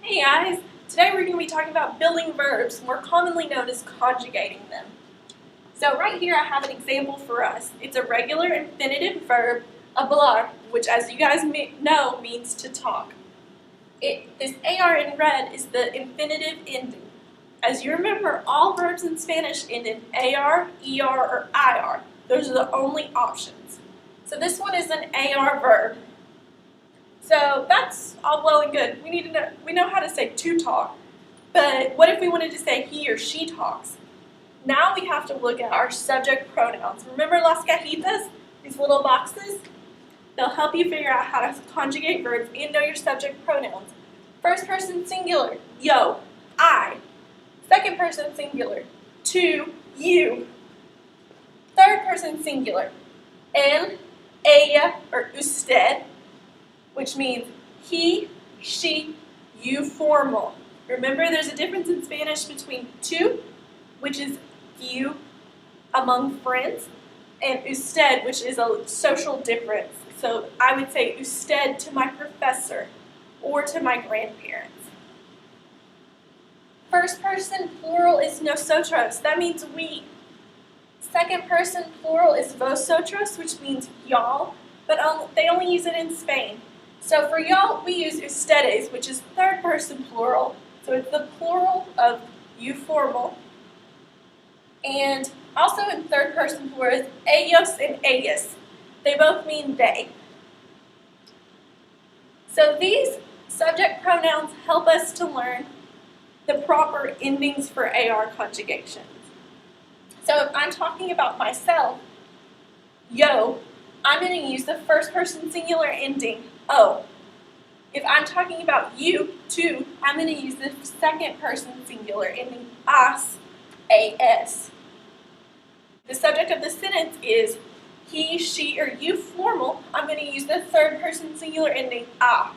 Hey guys! Today we're going to be talking about building verbs, more commonly known as conjugating them. So right here I have an example for us. It's a regular infinitive verb, hablar, which as you guys know means to talk. This AR in red is the infinitive ending. As you remember, all verbs in Spanish end in AR, ER, or IR. Those are the only options. So this one is an AR verb. So that's all well and good. We know how to say to talk, but what if we wanted to say he or she talks? Now we have to look at our subject pronouns. Remember las cajitas, these little boxes? They'll help you figure out how to conjugate verbs and know your subject pronouns. First person singular, yo, I. Second person singular, to, you. Third person singular, él, ella, or usted, which means he, she, you formal. Remember, there's a difference in Spanish between tú, which is you among friends, and usted, which is a social difference. So I would say usted to my professor or to my grandparents. First person plural is nosotros. That means we. Second person plural is vosotros, which means y'all, but they only use it in Spain. So for y'all, we use ustedes, which is third person plural. So it's the plural of you formal. And also in third person plural is ellos and ellas. They both mean they. So these subject pronouns help us to learn the proper endings for AR conjugations. So if I'm talking about myself, yo, I'm going to use the first person singular ending, o. If I'm talking about you, tu, I'm going to use the second person singular ending, as, as. The subject of the sentence is he, she, or you formal. I'm going to use the third person singular ending, a.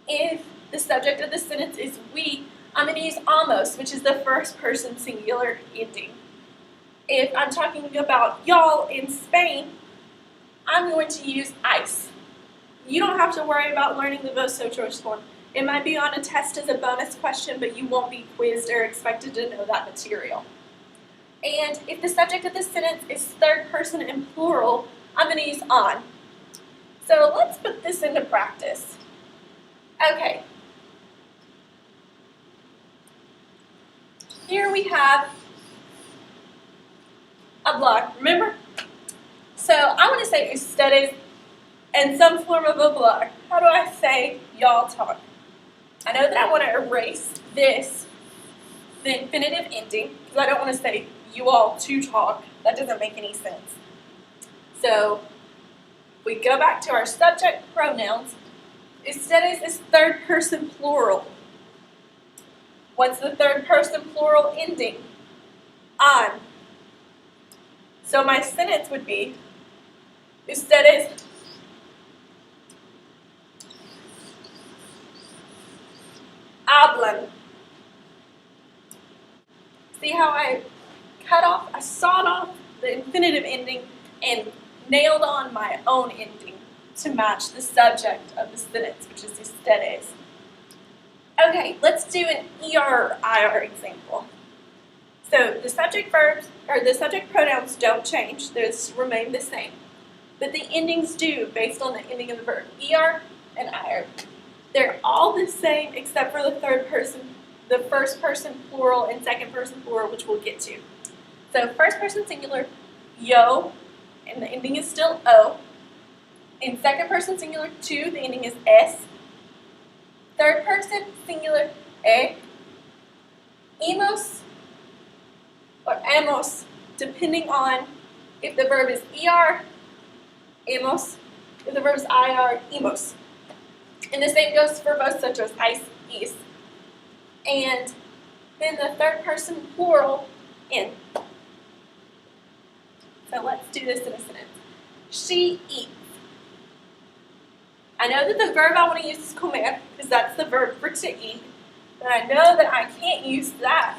If the subject of the sentence is we, I'm going to use amos, which is the first person singular ending. If I'm talking about y'all in Spain, I'm going to use ice. You don't have to worry about learning the vosotros form. It might be on a test as a bonus question, but you won't be quizzed or expected to know that material. And if the subject of the sentence is third person and plural, I'm going to use on. So let's put this into practice. Okay. Here we have hablar, remember? So I want to say ustedes and some form of hablar. How do I say y'all talk? I know that I want to erase this, the infinitive ending, because I don't want to say you all to talk. That doesn't make any sense. So we go back to our subject pronouns. Ustedes is third person plural. What's the third person plural ending? On. So my sentence would be, ustedes hablan. See how I sawed off the infinitive ending and nailed on my own ending to match the subject of the sentence, which is ustedes. Okay, let's do an ER or IR example. So the subject verbs, or the subject pronouns don't change, they remain the same. But the endings do, based on the ending of the verb, ER and IR. They're all the same except for the first person plural and second person plural, which we'll get to. So first person singular, yo, and the ending is still o. In second person singular, tu, the ending is s. Third person singular, e. Emos, or amos, depending on if the verb is er, emos, if the verb is ir, emos. And the same goes for vosotros, ice, is. And then the third person plural, in. So let's do this in a sentence. She eats. I know that the verb I want to use is comer, because that's the verb for to eat. But I know that I can't use that,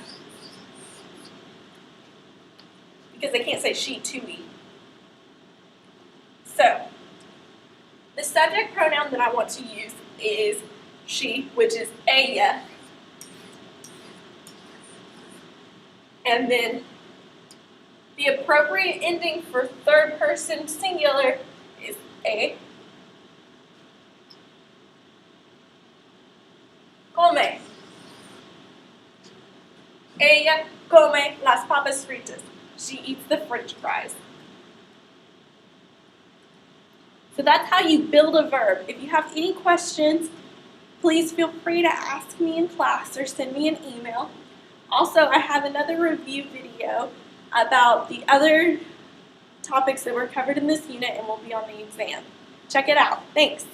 because I can't say she to eat. So, the subject pronoun that I want to use is she, which is ella. And then the appropriate ending for third person singular is e. Come. Ella come las papas fritas. She eats the French fries. So that's how you build a verb. If you have any questions, please feel free to ask me in class or send me an email. Also, I have another review video about the other topics that were covered in this unit and will be on the exam. Check it out. Thanks.